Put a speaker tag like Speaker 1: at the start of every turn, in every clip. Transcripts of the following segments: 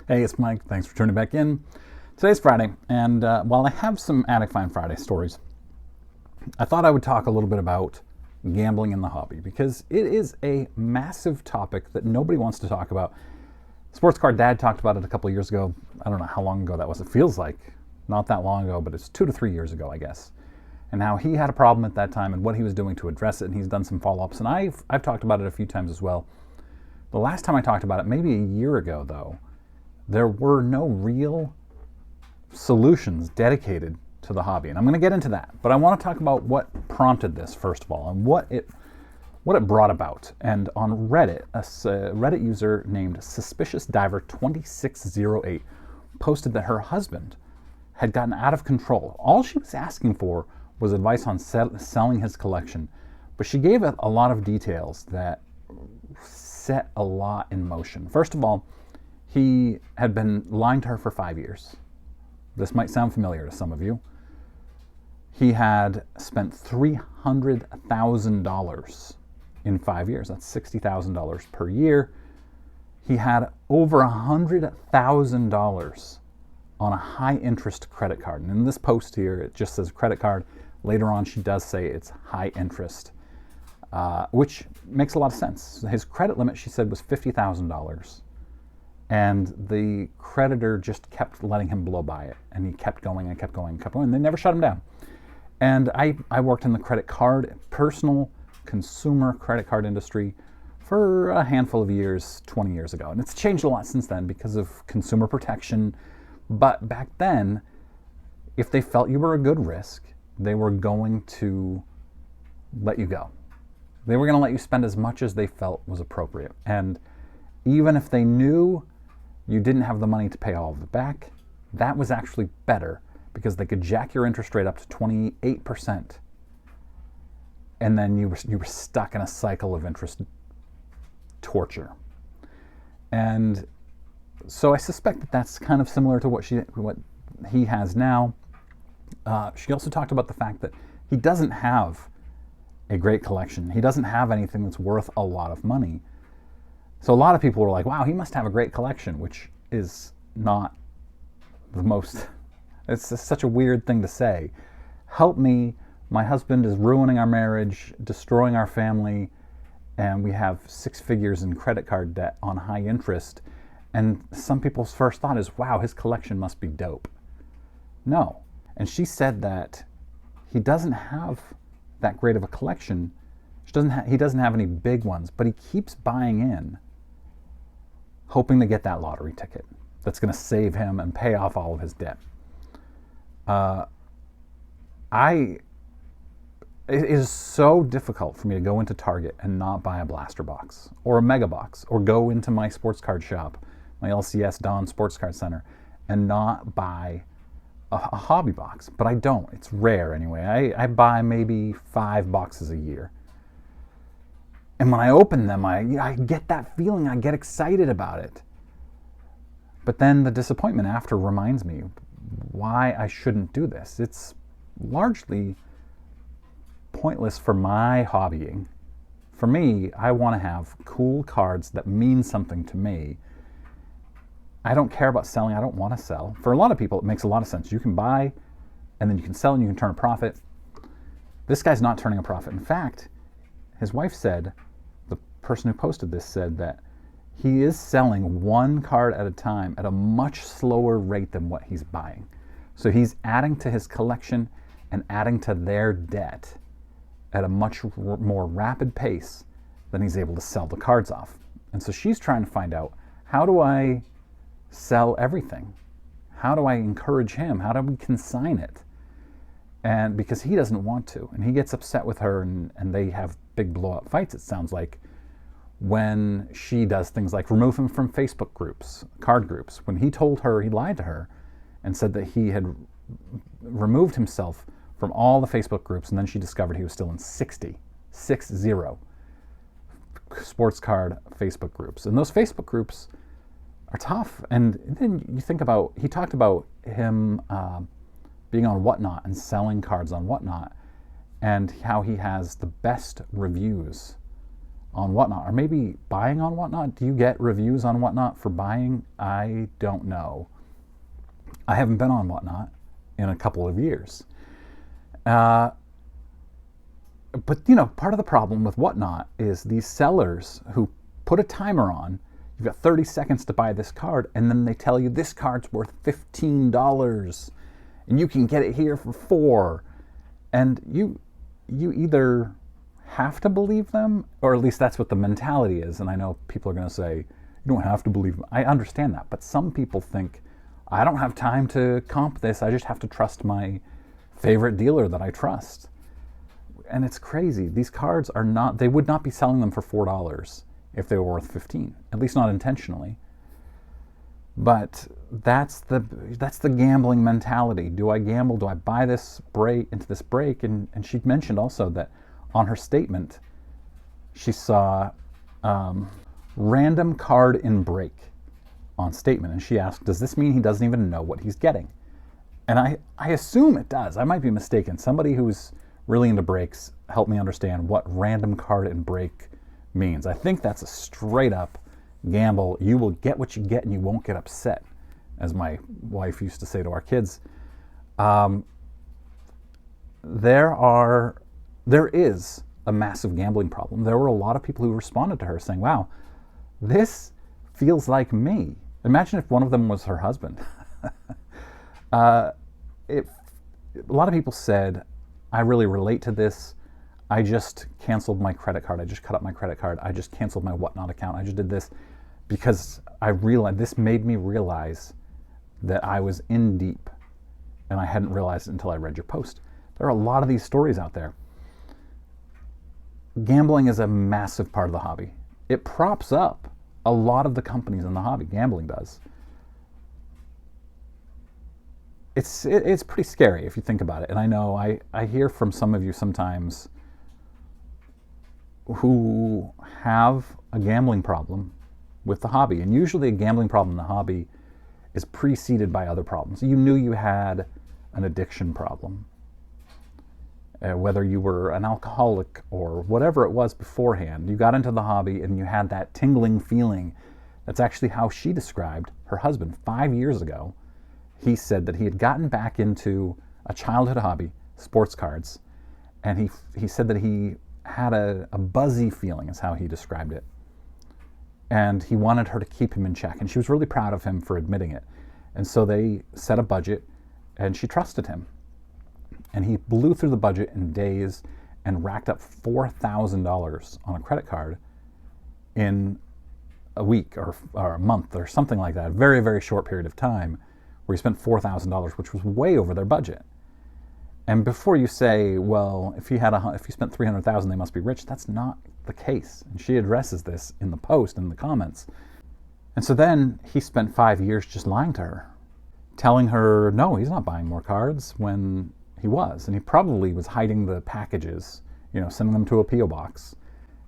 Speaker 1: Hey, it's Mike. Thanks for tuning back in. Today's Friday, and while I have some Attic Find Friday stories, I thought I would talk a little bit about gambling in the hobby because it is a massive topic that nobody wants to talk about. Sports Card Dad talked about it a couple of years ago. I don't know how long ago that was. It feels like not that long ago, but it's 2 to 3 years ago, I guess. And how he had a problem at that time and what he was doing to address it, and he's done some follow-ups. And I've talked about it a few times as well. The last time I talked about it, maybe a year ago, though, there were no real solutions dedicated to the hobby. And I'm going to get into that. But I want to talk about what prompted this, first of all, and what it brought about. And on Reddit, a Reddit user named Suspicious Diver 2608 posted that her husband had gotten out of control. All she was asking for was advice on selling his collection. But she gave a lot of details that set a lot in motion. First of all, he had been lying to her for 5 years. This might sound familiar to some of you. He had spent $300,000 in 5 years. That's $60,000 per year. He had over $100,000 on a high interest credit card. And in this post here, it just says credit card. Later on, she does say it's high interest, which makes a lot of sense. His credit limit, she said, was $50,000. And the creditor just kept letting him blow by it. And he kept going and kept going and kept going. And they never shut him down. And I worked in the credit card, personal consumer credit card industry for a handful of years, 20 years ago. And it's changed a lot since then because of consumer protection. But back then, if they felt you were a good risk, they were going to let you go. They were going to let you spend as much as they felt was appropriate. And even if they knew you didn't have the money to pay all of it back, that was actually better because they could jack your interest rate up to 28%. And then you were stuck in a cycle of interest torture. And so I suspect that that's kind of similar to what he has now. She also talked about the fact that he doesn't have a great collection. He doesn't have anything that's worth a lot of money. So a lot of people were like, wow, he must have a great collection, which is not the most, it's just such a weird thing to say. Help me, my husband is ruining our marriage, destroying our family, and we have 6 figures in credit card debt on high interest. And some people's first thought is, wow, his collection must be dope. No. And she said that he doesn't have that great of a collection. He doesn't have any big ones, but he keeps buying in, hoping to get that lottery ticket that's going to save him and pay off all of his debt. It is so difficult for me to go into Target and not buy a blaster box or a mega box, or go into my sports card shop, my LCS Don Sports Card Center, and not buy a hobby box. But I don't. It's rare anyway. I buy maybe 5 boxes a year. And when I open them, I get that feeling. I get excited about it. But then the disappointment after reminds me why I shouldn't do this. It's largely pointless for my hobbying. For me, I want to have cool cards that mean something to me. I don't care about selling. I don't want to sell. For a lot of people, it makes a lot of sense. You can buy, and then you can sell, and you can turn a profit. This guy's not turning a profit. In fact, his wife said, the person who posted this said that he is selling 1 card at a time at a much slower rate than what he's buying. So he's adding to his collection and adding to their debt at a much more rapid pace than he's able to sell the cards off. And so she's trying to find out, how do I sell everything? How do I encourage him? How do we consign it? And because he doesn't want to, and he gets upset with her, and they have big blow-up fights, it sounds like, when she does things like remove him from Facebook groups, card groups. When he told her, he lied to her and said that he had removed himself from all the Facebook groups, and then she discovered he was still in 60 sports card Facebook groups. And those Facebook groups are tough. And then you think about, he talked about him being on Whatnot and selling cards on Whatnot, and how he has the best reviews on Whatnot, or maybe buying on Whatnot. Do you get reviews on Whatnot for buying? I don't know. I haven't been on Whatnot in a couple of years. But, part of the problem with Whatnot is these sellers who put a timer on, you've got 30 seconds to buy this card, and then they tell you this card's worth $15, and you can get it here for $4. And you either have to believe them, or at least that's what the mentality is. And I know people are going to say, you don't have to believe them. I understand that. But some people think, I don't have time to comp this. I just have to trust my favorite dealer that I trust. And it's crazy. These cards are not, they would not be selling them for $4 if they were worth $15, at least not intentionally. But that's the gambling mentality. Do I gamble? Do I buy this break into this break? And she mentioned also that on her statement, she saw random card in break on statement. And she asked, does this mean he doesn't even know what he's getting? And I assume it does. I might be mistaken. Somebody who's really into breaks, help me understand what random card in break means. I think that's a straight up gamble. You will get what you get and you won't get upset, as my wife used to say to our kids. There is a massive gambling problem. There were a lot of people who responded to her saying, wow, this feels like me. Imagine if one of them was her husband. A lot of people said, I really relate to this. I just canceled my credit card. I just cut up my credit card. I just canceled my Whatnot account. I just did this because I realized, this made me realize that I was in deep, and I hadn't realized it until I read your post. There are a lot of these stories out there. Gambling is a massive part of the hobby. It props up a lot of the companies in the hobby. Gambling does. It's pretty scary if you think about it. And I know I hear from some of you sometimes who have a gambling problem with the hobby. And usually a gambling problem in the hobby is preceded by other problems. You knew you had an addiction problem. Whether you were an alcoholic or whatever it was beforehand, you got into the hobby and you had that tingling feeling. That's actually how she described her husband 5 years ago. He said that he had gotten back into a childhood hobby, sports cards, and he said that he had a buzzy feeling, is how he described it. And he wanted her to keep him in check, and she was really proud of him for admitting it. And so they set a budget, and she trusted him. And he blew through the budget in days and racked up $4,000 on a credit card in a week or a month or something like that, a very, very short period of time, where he spent $4,000, which was way over their budget. And before you say, well, if he spent $300,000, they must be rich, that's not the case. And she addresses this in the post, in the comments. And so then he spent 5 years just lying to her, telling her, no, he's not buying more cards, when he was. And he probably was hiding the packages, sending them to a P.O. box,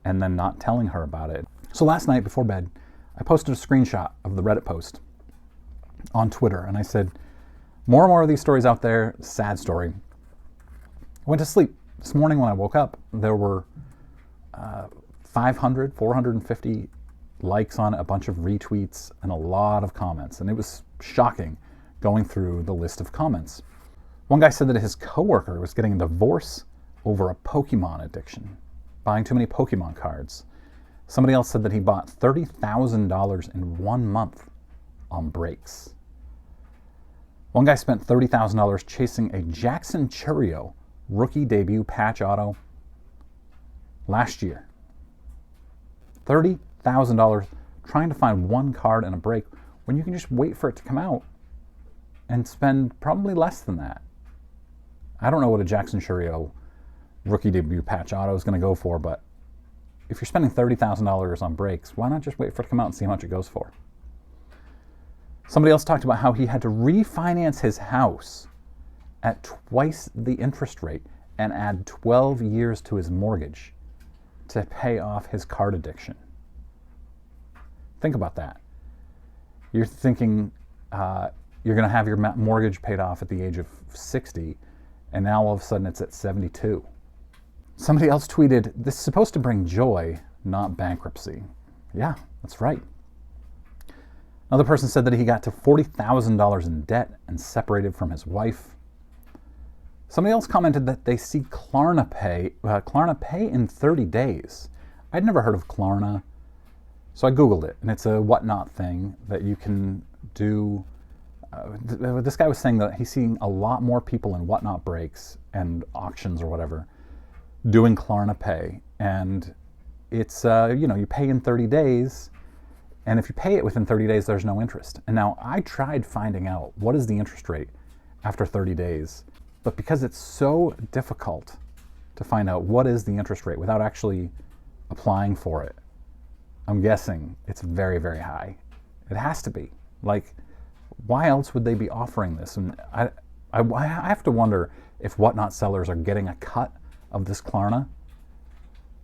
Speaker 1: and then not telling her about it. So last night before bed, I posted a screenshot of the Reddit post on Twitter, and I said, more and more of these stories out there, sad story. I went to sleep. This morning when I woke up, there were 450 likes on it, a bunch of retweets, and a lot of comments. And it was shocking going through the list of comments. One guy said that his coworker was getting a divorce over a Pokemon addiction, buying too many Pokemon cards. Somebody else said that he bought $30,000 in 1 month on breaks. One guy spent $30,000 chasing a Jackson Chourio rookie debut patch auto last year. $30,000 trying to find one card in a break when you can just wait for it to come out and spend probably less than that. I don't know what a Jackson Chourio rookie debut patch auto is going to go for, but if you're spending $30,000 on breaks, why not just wait for it to come out and see how much it goes for? Somebody else talked about how he had to refinance his house at twice the interest rate and add 12 years to his mortgage to pay off his card addiction. Think about that. You're thinking you're going to have your mortgage paid off at the age of 60, and now all of a sudden it's at 72. Somebody else tweeted, this is supposed to bring joy, not bankruptcy. Yeah, that's right. Another person said that he got to $40,000 in debt and separated from his wife. Somebody else commented that they see Klarna Pay in 30 days. I'd never heard of Klarna, so I Googled it, and it's a whatnot thing that you can do. This guy was saying that he's seeing a lot more people in whatnot breaks and auctions or whatever doing Klarna Pay, and it's you pay in 30 days, and if you pay it within 30 days, there's no interest. And now I tried finding out what is the interest rate after 30 days, but because it's so difficult to find out what is the interest rate without actually applying for it, I'm guessing it's very, very high. It has to be. Like, why else would they be offering this? And I have to wonder if whatnot sellers are getting a cut of this Klarna.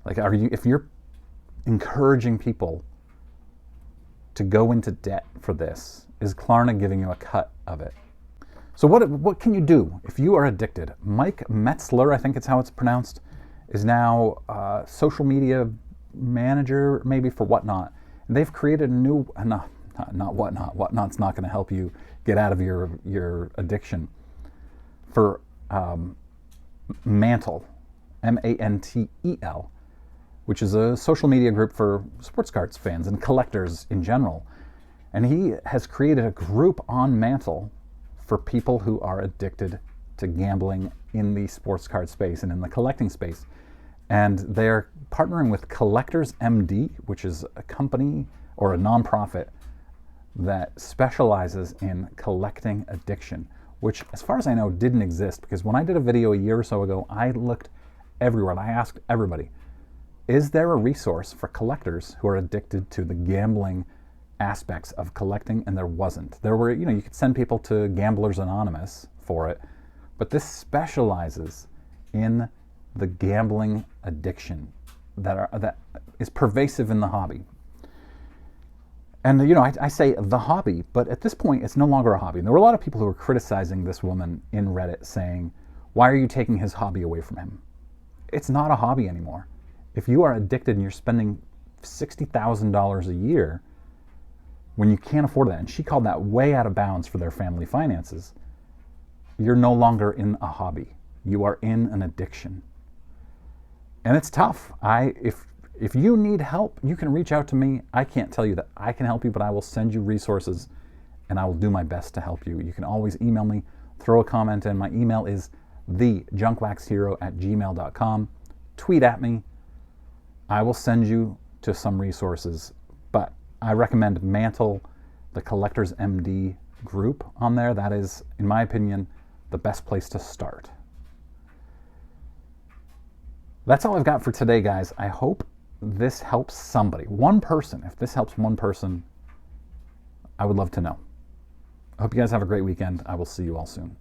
Speaker 1: Like, if you're encouraging people to go into debt for this, is Klarna giving you a cut of it? So what can you do if you are addicted? Mike Metzler, I think it's how it's pronounced, is now social media manager maybe for Whatnot. And they've created a new, not Whatnot. Whatnot's not going to help you get out of your addiction. For Mantle, Mantel, which is a social media group for sports cards fans and collectors in general. And he has created a group on Mantle for people who are addicted to gambling in the sports card space and in the collecting space. And they're partnering with Collectors MD, which is a company or a nonprofit that specializes in collecting addiction, which, as far as I know, didn't exist, because when I did a video a year or so ago, I looked everywhere and I asked everybody, is there a resource for collectors who are addicted to the gambling aspects of collecting? And there wasn't. There were, you could send people to Gamblers Anonymous for it, but this specializes in the gambling addiction that is pervasive in the hobby. And I say the hobby, but at this point it's no longer a hobby. And there were a lot of people who were criticizing this woman in Reddit, saying, why are you taking his hobby away from him? It's not a hobby anymore. If you are addicted and you're spending $60,000 a year when you can't afford that, and she called that way out of bounds for their family finances, you're no longer in a hobby. You are in an addiction. And it's tough. If you need help, you can reach out to me. I can't tell you that I can help you, but I will send you resources and I will do my best to help you. You can always email me, throw a comment in. My email is thejunkwexhero@gmail.com. Tweet at me. I will send you to some resources, but I recommend Mantle, the Collectors MD group on there. That is, in my opinion, the best place to start. That's all I've got for today, guys. I hope this helps somebody. One person. If this helps one person, I would love to know. I hope you guys have a great weekend. I will see you all soon.